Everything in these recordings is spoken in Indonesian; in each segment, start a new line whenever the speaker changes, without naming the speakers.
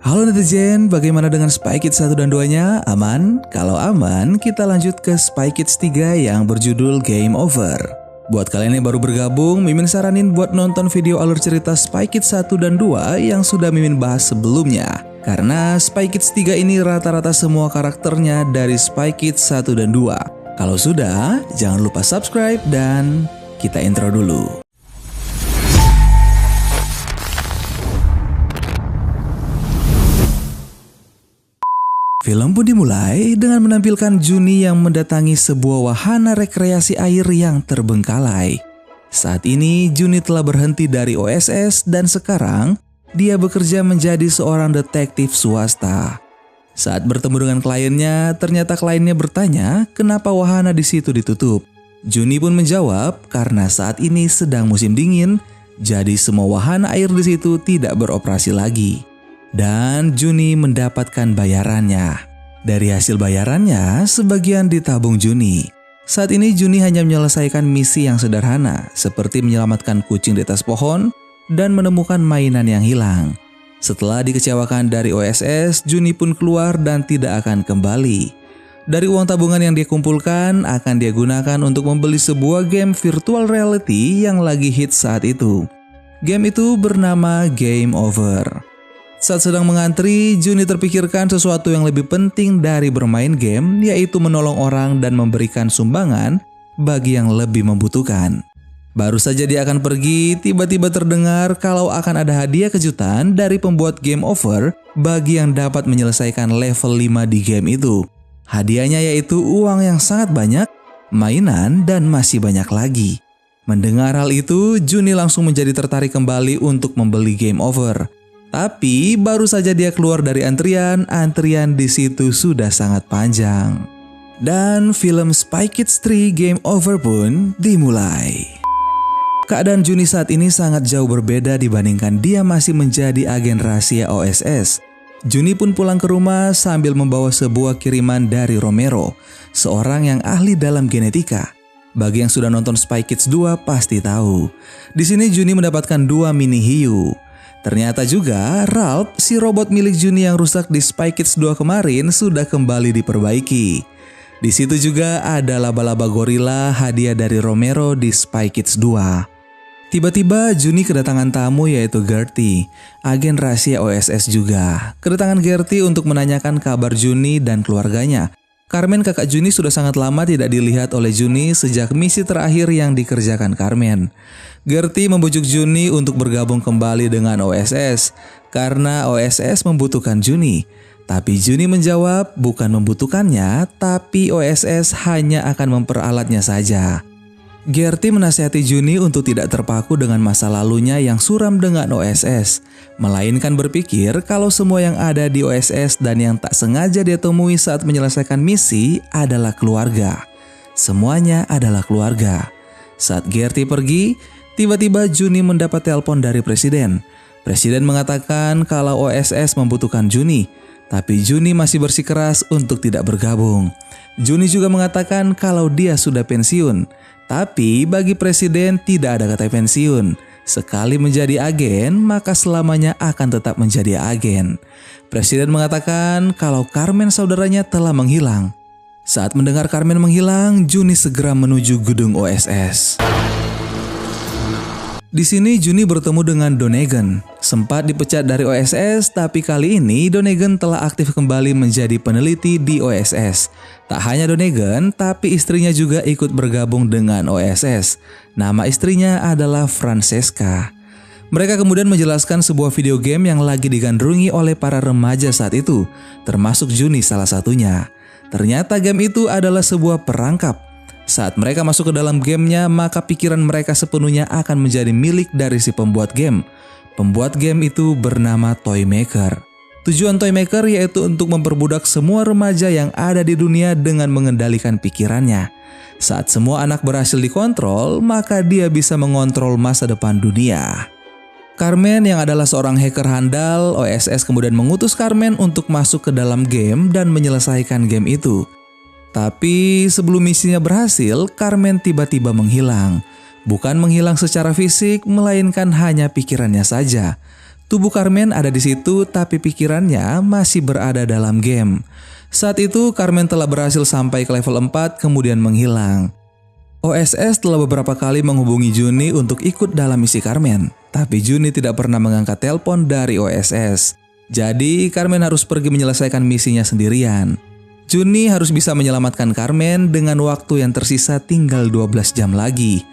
Halo netizen, bagaimana dengan Spy Kids 1 dan 2-nya? Aman? Kalau aman, kita lanjut ke Spy Kids 3 yang berjudul Game Over. Buat kalian yang baru bergabung, Mimin saranin buat nonton video alur cerita Spy Kids 1 dan 2 yang sudah Mimin bahas sebelumnya. Karena Spy Kids 3 ini rata-rata semua karakternya dari Spy Kids 1 dan 2. Kalau sudah, jangan lupa subscribe dan kita intro dulu. Film pun dimulai dengan menampilkan Juni yang mendatangi sebuah wahana rekreasi air yang terbengkalai. Saat ini Juni telah berhenti dari OSS dan sekarang dia bekerja menjadi seorang detektif swasta. Saat bertemu dengan kliennya, ternyata kliennya bertanya kenapa wahana di situ ditutup. Juni pun menjawab karena saat ini sedang musim dingin, jadi semua wahana air di situ tidak beroperasi lagi. Dan Juni mendapatkan bayarannya. Dari hasil bayarannya, sebagian ditabung Juni. Saat ini Juni hanya menyelesaikan misi yang sederhana, seperti menyelamatkan kucing di atas pohon dan menemukan mainan yang hilang. Setelah dikecewakan dari OSS, Juni pun keluar dan tidak akan kembali. Dari uang tabungan yang dia kumpulkan, akan dia gunakan untuk membeli sebuah game virtual reality yang lagi hits saat itu. Game itu bernama Game Over. Saat sedang mengantri, Juni terpikirkan sesuatu yang lebih penting dari bermain game, yaitu menolong orang dan memberikan sumbangan bagi yang lebih membutuhkan. Baru saja dia akan pergi, tiba-tiba terdengar kalau akan ada hadiah kejutan dari pembuat Game Over bagi yang dapat menyelesaikan level 5 di game itu. Hadiahnya yaitu uang yang sangat banyak, mainan, dan masih banyak lagi. Mendengar hal itu, Juni langsung menjadi tertarik kembali untuk membeli Game Over. Tapi baru saja dia keluar dari antrian di situ sudah sangat panjang. Dan film Spy Kids 3 Game Over pun dimulai. Keadaan Juni saat ini sangat jauh berbeda dibandingkan dia masih menjadi agen rahasia OSS. Juni pun pulang ke rumah sambil membawa sebuah kiriman dari Romero, seorang yang ahli dalam genetika. Bagi yang sudah nonton Spy Kids 2 pasti tahu. Di sini Juni mendapatkan 2 mini hiu. Ternyata juga Ralph, si robot milik Juni yang rusak di Spy Kids 2 kemarin sudah kembali diperbaiki. Di situ juga ada laba-laba gorila hadiah dari Romero di Spy Kids 2. Tiba-tiba Juni kedatangan tamu yaitu Gertie, agen rahasia OSS juga. Kedatangan Gertie untuk menanyakan kabar Juni dan keluarganya. Carmen, kakak Juni, sudah sangat lama tidak dilihat oleh Juni sejak misi terakhir yang dikerjakan Carmen. Gertie membujuk Juni untuk bergabung kembali dengan OSS karena OSS membutuhkan Juni. Tapi Juni menjawab bukan membutuhkannya, tapi OSS hanya akan memperalatnya saja. Gertie menasihati Juni untuk tidak terpaku dengan masa lalunya yang suram dengan OSS, melainkan berpikir kalau semua yang ada di OSS dan yang tak sengaja dia temui saat menyelesaikan misi adalah keluarga. Semuanya adalah keluarga. Saat Gertie pergi, tiba-tiba Juni mendapat telepon dari Presiden. Presiden mengatakan kalau OSS membutuhkan Juni, tapi Juni masih bersikeras untuk tidak bergabung. Juni juga mengatakan kalau dia sudah pensiun. Tapi bagi Presiden tidak ada kata pensiun. Sekali menjadi agen, maka selamanya akan tetap menjadi agen. Presiden mengatakan kalau Carmen saudaranya telah menghilang. Saat mendengar Carmen menghilang, Juni segera menuju gedung OSS. Di sini Juni bertemu dengan Donegan. Sempat dipecat dari OSS, tapi kali ini Donegan telah aktif kembali menjadi peneliti di OSS. Tak hanya Donegan, tapi istrinya juga ikut bergabung dengan OSS. Nama istrinya adalah Francesca. Mereka kemudian menjelaskan sebuah video game yang lagi digandrungi oleh para remaja saat itu, termasuk Juni salah satunya. Ternyata game itu adalah sebuah perangkap. Saat mereka masuk ke dalam gamenya, maka pikiran mereka sepenuhnya akan menjadi milik dari si pembuat game. Pembuat game itu bernama Toymaker. Tujuan Toymaker yaitu untuk memperbudak semua remaja yang ada di dunia dengan mengendalikan pikirannya. Saat semua anak berhasil dikontrol, maka dia bisa mengontrol masa depan dunia. Carmen yang adalah seorang hacker handal, OSS kemudian mengutus Carmen untuk masuk ke dalam game dan menyelesaikan game itu. Tapi sebelum misinya berhasil, Carmen tiba-tiba menghilang. Bukan menghilang secara fisik, melainkan hanya pikirannya saja. Tubuh Carmen ada di situ tapi pikirannya masih berada dalam game. Saat itu Carmen telah berhasil sampai ke level 4 kemudian menghilang. OSS telah beberapa kali menghubungi Juni untuk ikut dalam misi Carmen, tapi Juni tidak pernah mengangkat telepon dari OSS. Jadi Carmen harus pergi menyelesaikan misinya sendirian. Juni harus bisa menyelamatkan Carmen dengan waktu yang tersisa tinggal 12 jam lagi.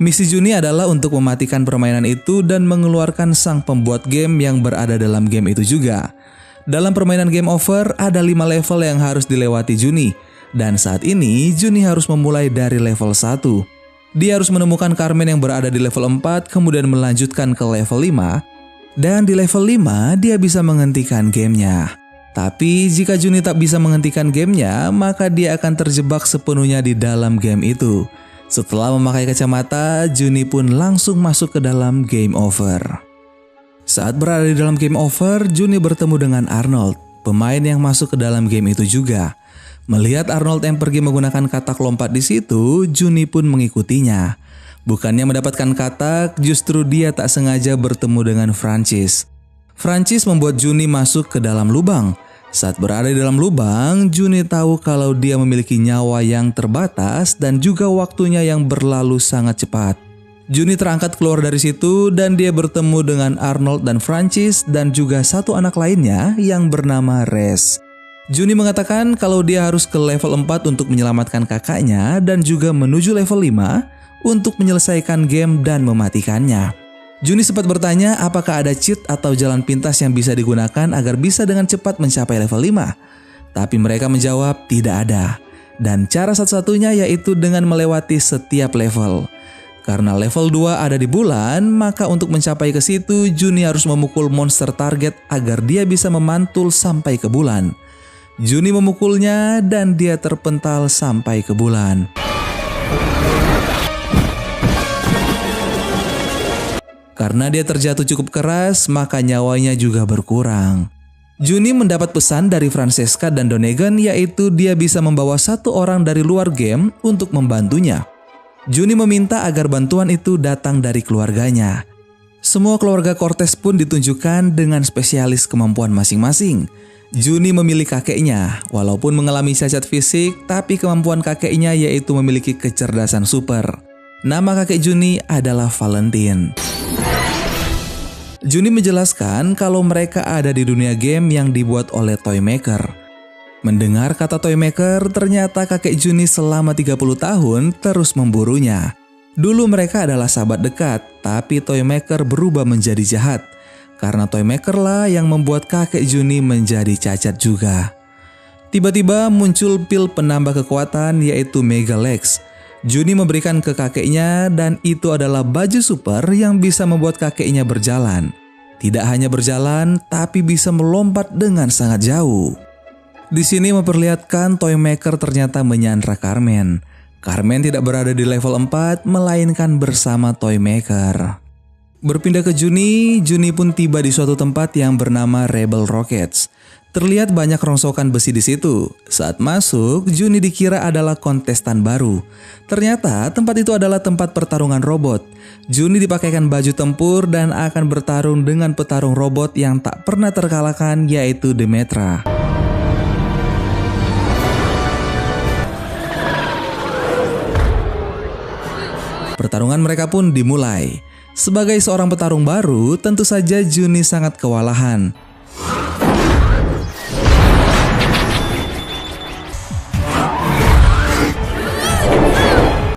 Misi Juni adalah untuk mematikan permainan itu dan mengeluarkan sang pembuat game yang berada dalam game itu juga. Dalam permainan Game Over ada 5 level yang harus dilewati Juni. Dan saat ini Juni harus memulai dari level 1. Dia harus menemukan Carmen yang berada di level 4 kemudian melanjutkan ke level 5. Dan di level 5 dia bisa menghentikan gamenya. Tapi jika Juni tak bisa menghentikan gamenya, maka dia akan terjebak sepenuhnya di dalam game itu. Setelah memakai kacamata, Juni pun langsung masuk ke dalam Game Over. Saat berada di dalam Game Over, Juni bertemu dengan Arnold, pemain yang masuk ke dalam game itu juga. Melihat Arnold yang pergi menggunakan katak lompat di situ, Juni pun mengikutinya. Bukannya mendapatkan katak, justru dia tak sengaja bertemu dengan Francis. Francis membuat Juni masuk ke dalam lubang. Saat berada di dalam lubang, Juni tahu kalau dia memiliki nyawa yang terbatas dan juga waktunya yang berlalu sangat cepat. Juni terangkat keluar dari situ dan dia bertemu dengan Arnold dan Francis dan juga satu anak lainnya yang bernama Rez. Juni mengatakan kalau dia harus ke level 4 untuk menyelamatkan kakaknya dan juga menuju level 5 untuk menyelesaikan game dan mematikannya. Juni sempat bertanya apakah ada cheat atau jalan pintas yang bisa digunakan agar bisa dengan cepat mencapai level 5. Tapi mereka menjawab tidak ada. Dan cara satu-satunya yaitu dengan melewati setiap level. Karena level 2 ada di bulan, maka untuk mencapai ke situ Juni harus memukul monster target agar dia bisa memantul sampai ke bulan. Juni memukulnya dan dia terpental sampai ke bulan. Karena dia terjatuh cukup keras, maka nyawanya juga berkurang. Juni mendapat pesan dari Francesca dan Donegan yaitu dia bisa membawa satu orang dari luar game untuk membantunya. Juni meminta agar bantuan itu datang dari keluarganya. Semua keluarga Cortez pun ditunjukkan dengan spesialis kemampuan masing-masing. Juni memilih kakeknya, walaupun mengalami cacat fisik, tapi kemampuan kakeknya yaitu memiliki kecerdasan super. Nama kakek Juni adalah Valentine. Juni menjelaskan kalau mereka ada di dunia game yang dibuat oleh Toymaker. Mendengar kata Toymaker, ternyata kakek Juni selama 30 tahun terus memburunya. Dulu mereka adalah sahabat dekat, tapi Toymaker berubah menjadi jahat. Karena Toymaker lah yang membuat kakek Juni menjadi cacat juga. Tiba-tiba muncul pil penambah kekuatan yaitu Mega Legs. Juni memberikan ke kakeknya dan itu adalah baju super yang bisa membuat kakeknya berjalan. Tidak hanya berjalan, tapi bisa melompat dengan sangat jauh. Di sini memperlihatkan Toymaker ternyata menyandra Carmen. Carmen tidak berada di level 4, melainkan bersama Toymaker. Berpindah ke Juni, Juni pun tiba di suatu tempat yang bernama Rebel Rockets. Terlihat banyak rongsokan besi di situ. Saat masuk, Juni dikira adalah kontestan baru. Ternyata tempat itu adalah tempat pertarungan robot. Juni dipakaikan baju tempur dan akan bertarung dengan petarung robot yang tak pernah terkalahkan yaitu Demetra. Pertarungan mereka pun dimulai. Sebagai seorang petarung baru, tentu saja Juni sangat kewalahan.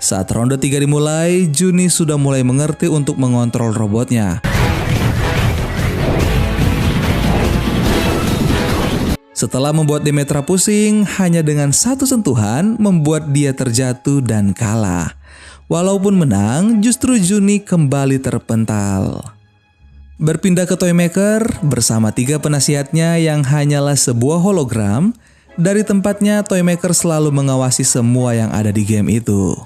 Saat ronde 3 dimulai, Juni sudah mulai mengerti untuk mengontrol robotnya. Setelah membuat Demetra pusing, hanya dengan satu sentuhan membuat dia terjatuh dan kalah. Walaupun menang, justru Juni kembali terpental. Berpindah ke Toymaker bersama 3 penasihatnya yang hanyalah sebuah hologram. Dari tempatnya, Toymaker selalu mengawasi semua yang ada di game itu.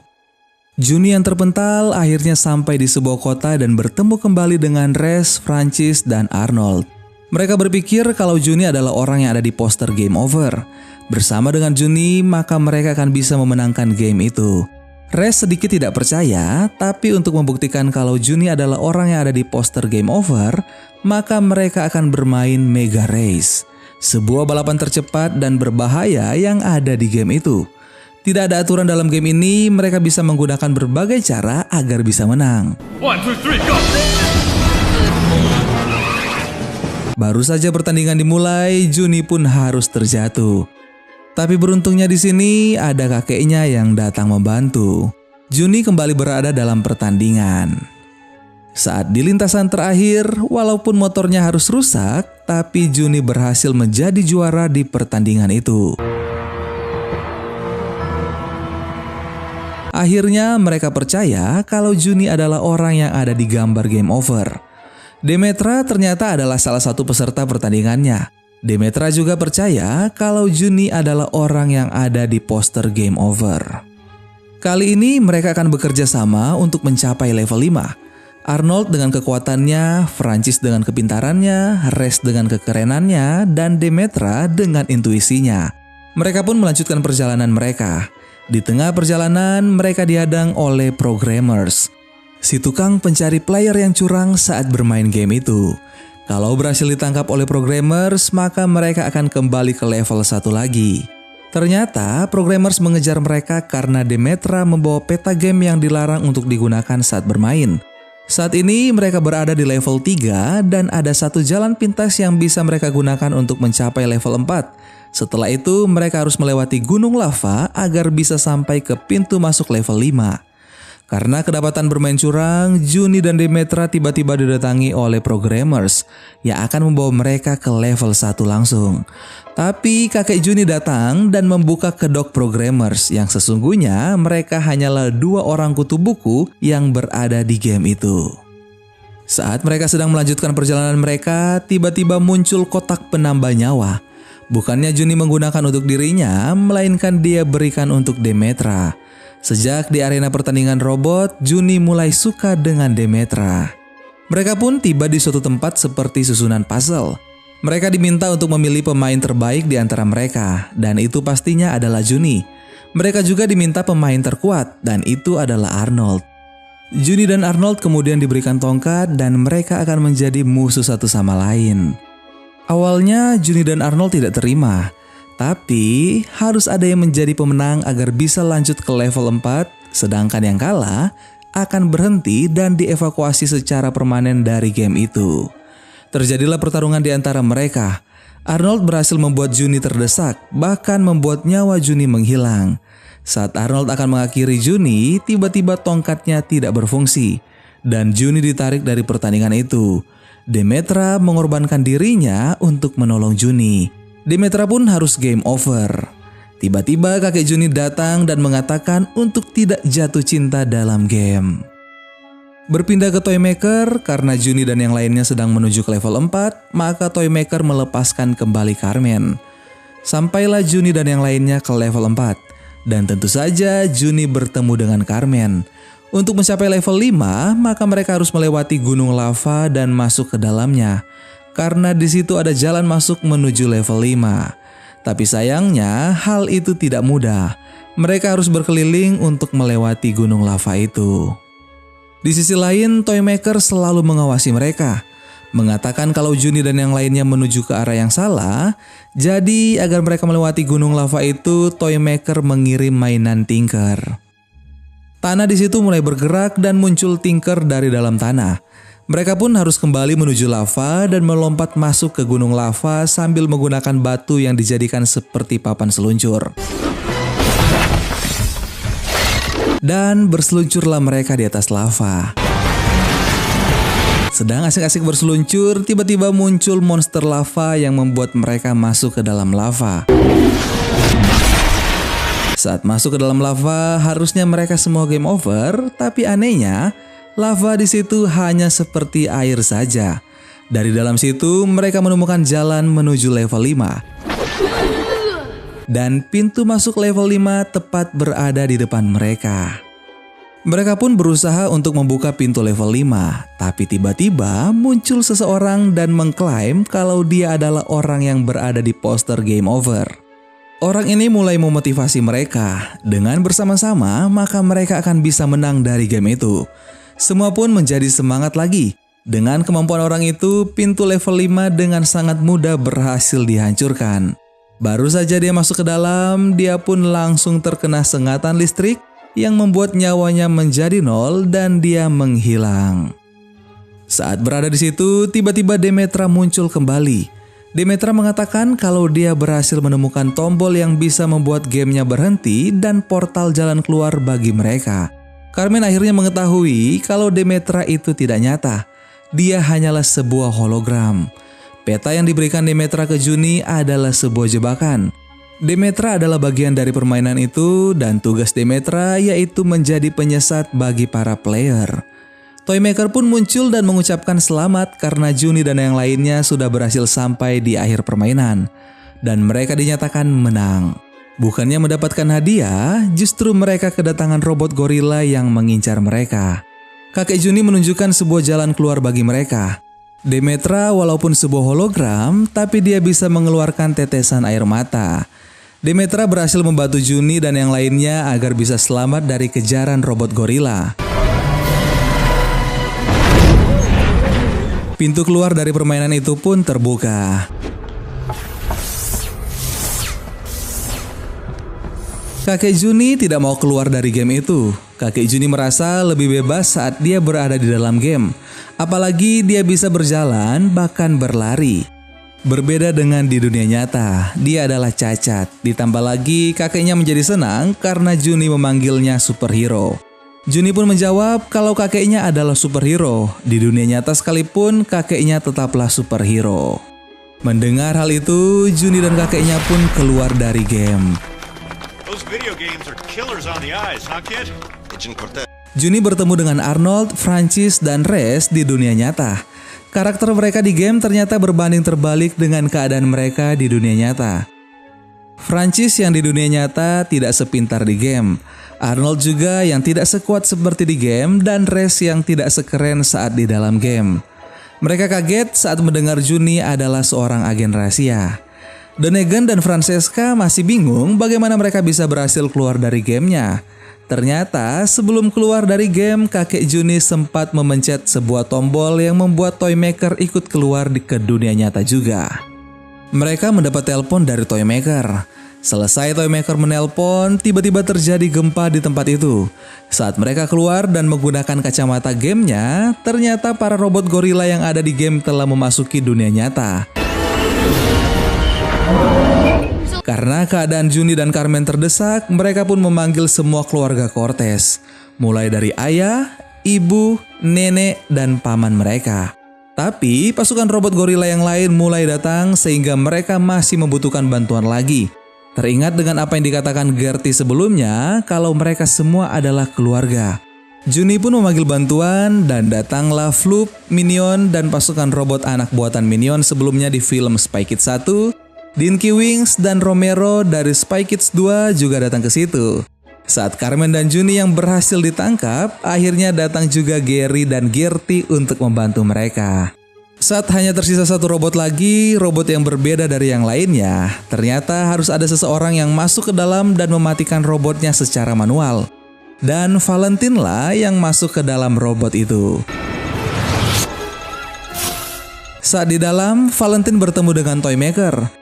Juni yang terpental akhirnya sampai di sebuah kota dan bertemu kembali dengan Rez, Francis, dan Arnold. Mereka berpikir kalau Juni adalah orang yang ada di poster Game Over. Bersama dengan Juni, maka mereka akan bisa memenangkan game itu. Res sedikit tidak percaya, tapi untuk membuktikan kalau Juni adalah orang yang ada di poster Game Over, maka mereka akan bermain Mega Race, sebuah balapan tercepat dan berbahaya yang ada di game itu. Tidak ada aturan dalam game ini, mereka bisa menggunakan berbagai cara agar bisa menang.
1, 2, 3, go!
Baru saja pertandingan dimulai, Juni pun harus terjatuh. Tapi beruntungnya di sini ada kakeknya yang datang membantu. Juni kembali berada dalam pertandingan. Saat di lintasan terakhir, walaupun motornya harus rusak, tapi Juni berhasil menjadi juara di pertandingan itu. Akhirnya mereka percaya kalau Juni adalah orang yang ada di gambar Game Over. Demetra ternyata adalah salah satu peserta pertandingannya. Demetra juga percaya kalau Juni adalah orang yang ada di poster Game Over. Kali ini mereka akan bekerja sama untuk mencapai level 5. Arnold dengan kekuatannya, Francis dengan kepintarannya, Res dengan kekerenannya, dan Demetra dengan intuisinya. Mereka pun melanjutkan perjalanan mereka. Di tengah perjalanan mereka dihadang oleh programmers, si tukang pencari player yang curang saat bermain game itu. Kalau berhasil ditangkap oleh programmers, maka mereka akan kembali ke level 1 lagi. Ternyata programmers mengejar mereka karena Demetra membawa peta game yang dilarang untuk digunakan saat bermain. Saat ini mereka berada di level 3 dan ada satu jalan pintas yang bisa mereka gunakan untuk mencapai level 4. Setelah itu mereka harus melewati gunung lava agar bisa sampai ke pintu masuk level 5. Karena kedapatan bermain curang, Juni dan Demetra tiba-tiba didatangi oleh programmers yang akan membawa mereka ke level 1 langsung. Tapi kakek Juni datang dan membuka kedok programmers yang sesungguhnya mereka hanyalah 2 orang kutu buku yang berada di game itu. Saat mereka sedang melanjutkan perjalanan mereka, tiba-tiba muncul kotak penambah nyawa. Bukannya Juni menggunakan untuk dirinya, melainkan dia berikan untuk Demetra. Sejak di arena pertandingan robot, Juni mulai suka dengan Demetra. Mereka pun tiba di suatu tempat seperti susunan puzzle. Mereka diminta untuk memilih pemain terbaik di antara mereka, dan itu pastinya adalah Juni. Mereka juga diminta pemain terkuat, dan itu adalah Arnold. Juni dan Arnold kemudian diberikan tongkat dan mereka akan menjadi musuh satu sama lain. Awalnya Juni dan Arnold tidak terima. Tapi harus ada yang menjadi pemenang agar bisa lanjut ke level 4, sedangkan yang kalah akan berhenti dan dievakuasi secara permanen dari game itu. Terjadilah pertarungan di antara mereka. Arnold berhasil membuat Juni terdesak, bahkan membuat nyawa Juni menghilang. Saat Arnold akan mengakhiri Juni, tiba-tiba tongkatnya tidak berfungsi dan Juni ditarik dari pertandingan itu. Demetra mengorbankan dirinya untuk menolong Juni. Demetra pun harus game over. Tiba-tiba kakek Juni datang dan mengatakan untuk tidak jatuh cinta dalam game. Berpindah ke Toymaker karena Juni dan yang lainnya sedang menuju ke level 4, maka Toymaker melepaskan kembali Carmen. Sampailah Juni dan yang lainnya ke level 4. Dan tentu saja Juni bertemu dengan Carmen. Untuk mencapai level 5, maka mereka harus melewati gunung lava dan masuk ke dalamnya. Karena di situ ada jalan masuk menuju level 5. Tapi sayangnya hal itu tidak mudah. Mereka harus berkeliling untuk melewati gunung lava itu. Di sisi lain, Toymaker selalu mengawasi mereka. Mengatakan kalau Juni dan yang lainnya menuju ke arah yang salah. Jadi agar mereka melewati gunung lava itu, Toymaker mengirim mainan Tinker. Tanah di situ mulai bergerak dan muncul Tinker dari dalam tanah. Mereka pun harus kembali menuju lava dan melompat masuk ke gunung lava sambil menggunakan batu yang dijadikan seperti papan seluncur. Dan berseluncurlah mereka di atas lava. Sedang asik-asik berseluncur, tiba-tiba muncul monster lava yang membuat mereka masuk ke dalam lava. Saat masuk ke dalam lava, harusnya mereka semua game over, tapi anehnya lava di situ hanya seperti air saja. Dari dalam situ mereka menemukan jalan menuju level 5. Dan pintu masuk level 5 tepat berada di depan mereka. Mereka pun berusaha untuk membuka pintu level 5, tapi tiba-tiba muncul seseorang dan mengklaim kalau dia adalah orang yang berada di poster Game Over. Orang ini mulai memotivasi mereka. Dengan bersama-sama, maka mereka akan bisa menang dari game itu. Semua pun menjadi semangat lagi. Dengan kemampuan orang itu, pintu level 5 dengan sangat mudah berhasil dihancurkan. Baru saja dia masuk ke dalam, dia pun langsung terkena sengatan listrik yang membuat nyawanya menjadi 0 dan dia menghilang. Saat berada di situ, tiba-tiba Demetra muncul kembali. Demetra mengatakan kalau dia berhasil menemukan tombol yang bisa membuat gamenya berhenti dan portal jalan keluar bagi mereka. Carmen akhirnya mengetahui kalau Demetra itu tidak nyata. Dia hanyalah sebuah hologram. Peta yang diberikan Demetra ke Juni adalah sebuah jebakan. Demetra adalah bagian dari permainan itu dan tugas Demetra yaitu menjadi penyesat bagi para player. Toymaker pun muncul dan mengucapkan selamat karena Juni dan yang lainnya sudah berhasil sampai di akhir permainan. Dan mereka dinyatakan menang. Bukannya mendapatkan hadiah, justru mereka kedatangan robot gorila yang mengincar mereka. Kakek Juni menunjukkan sebuah jalan keluar bagi mereka. Demetra walaupun sebuah hologram, tapi dia bisa mengeluarkan tetesan air mata. Demetra berhasil membantu Juni dan yang lainnya agar bisa selamat dari kejaran robot gorila. Pintu keluar dari permainan itu pun terbuka. Kakek Juni tidak mau keluar dari game itu. Kakek Juni merasa lebih bebas saat dia berada di dalam game. Apalagi dia bisa berjalan bahkan berlari. Berbeda dengan di dunia nyata, dia adalah cacat. Ditambah lagi kakeknya menjadi senang karena Juni memanggilnya superhero. Juni pun menjawab kalau kakeknya adalah superhero. Di dunia nyata sekalipun kakeknya tetaplah superhero. Mendengar hal itu, Juni dan kakeknya pun keluar dari game. Juni bertemu dengan Arnold, Francis, dan Rez di dunia nyata. Karakter mereka di game ternyata berbanding terbalik dengan keadaan mereka di dunia nyata. Francis yang di dunia nyata tidak sepintar di game. Arnold juga yang tidak sekuat seperti di game dan Rez yang tidak sekeren saat di dalam game. Mereka kaget saat mendengar Juni adalah seorang agen rahasia. Donegan dan Francesca masih bingung bagaimana mereka bisa berhasil keluar dari gamenya. Ternyata sebelum keluar dari game, kakek Juni sempat memencet sebuah tombol yang membuat Toymaker ikut keluar ke dunia nyata juga. Mereka mendapat telepon dari Toymaker. Selesai Toymaker menelpon, tiba-tiba terjadi gempa di tempat itu. Saat mereka keluar dan menggunakan kacamata gamenya, ternyata para robot gorila yang ada di game telah memasuki dunia nyata. Karena keadaan Juni dan Carmen terdesak, mereka pun memanggil semua keluarga Cortez. Mulai dari ayah, ibu, nenek, dan paman mereka. Tapi pasukan robot gorila yang lain mulai datang sehingga mereka masih membutuhkan bantuan lagi. Teringat dengan apa yang dikatakan Gertie sebelumnya, kalau mereka semua adalah keluarga. Juni pun memanggil bantuan dan datanglah Floop, Minion, dan pasukan robot anak buatan Minion sebelumnya di film Spy Kids 1. Dinky Wings dan Romero dari Spy Kids 2 juga datang ke situ. Saat Carmen dan Juni yang berhasil ditangkap, akhirnya datang juga Gary dan Gertie untuk membantu mereka. Saat hanya tersisa satu robot lagi, robot yang berbeda dari yang lainnya, ternyata harus ada seseorang yang masuk ke dalam dan mematikan robotnya secara manual. Dan Valentine lah yang masuk ke dalam robot itu. Saat di dalam, Valentine bertemu dengan Toymaker.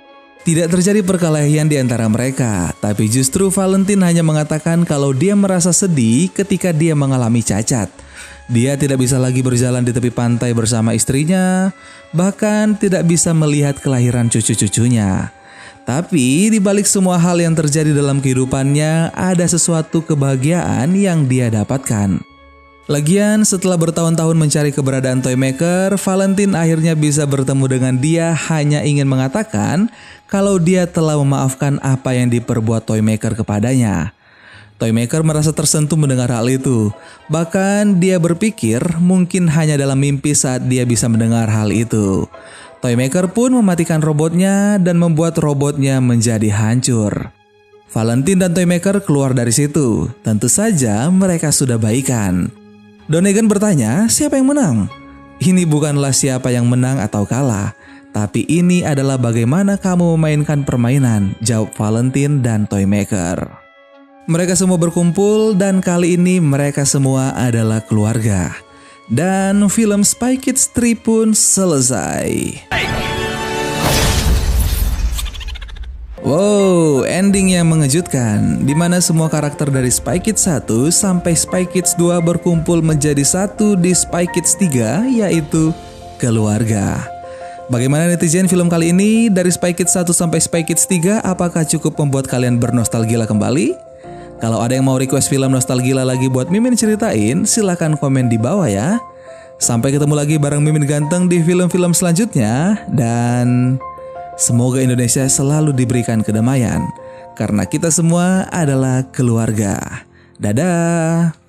Tidak terjadi perkelahian di antara mereka, tapi justru Valentine hanya mengatakan kalau dia merasa sedih ketika dia mengalami cacat. Dia tidak bisa lagi berjalan di tepi pantai bersama istrinya, bahkan tidak bisa melihat kelahiran cucu-cucunya. Tapi di balik semua hal yang terjadi dalam kehidupannya, ada sesuatu kebahagiaan yang dia dapatkan. Lagian setelah bertahun-tahun mencari keberadaan Toymaker, Valentine akhirnya bisa bertemu dengan dia hanya ingin mengatakan kalau dia telah memaafkan apa yang diperbuat Toymaker kepadanya. Toymaker merasa tersentuh mendengar hal itu. Bahkan dia berpikir mungkin hanya dalam mimpi saat dia bisa mendengar hal itu. Toymaker pun mematikan robotnya dan membuat robotnya menjadi hancur. Valentine dan Toymaker keluar dari situ. Tentu saja mereka sudah baikan. Donegan bertanya, siapa yang menang? Ini bukanlah siapa yang menang atau kalah, Tapi ini adalah bagaimana kamu memainkan permainan, jawab Valentine dan Toymaker. Mereka semua berkumpul dan kali ini mereka semua adalah keluarga. Dan film Spy Kids 3 pun selesai. Wow, ending yang mengejutkan, di mana semua karakter dari Spy Kids 1 sampai Spy Kids 2 berkumpul menjadi satu di Spy Kids 3, yaitu keluarga. Bagaimana netizen film kali ini dari Spy Kids 1 sampai Spy Kids 3, apakah cukup membuat kalian bernostalgia kembali? Kalau ada yang mau request film nostalgia lagi buat Mimin ceritain, silahkan komen di bawah ya. Sampai ketemu lagi bareng Mimin Ganteng di film-film selanjutnya, dan semoga Indonesia selalu diberikan kedamaian, karena kita semua adalah keluarga. Dadah!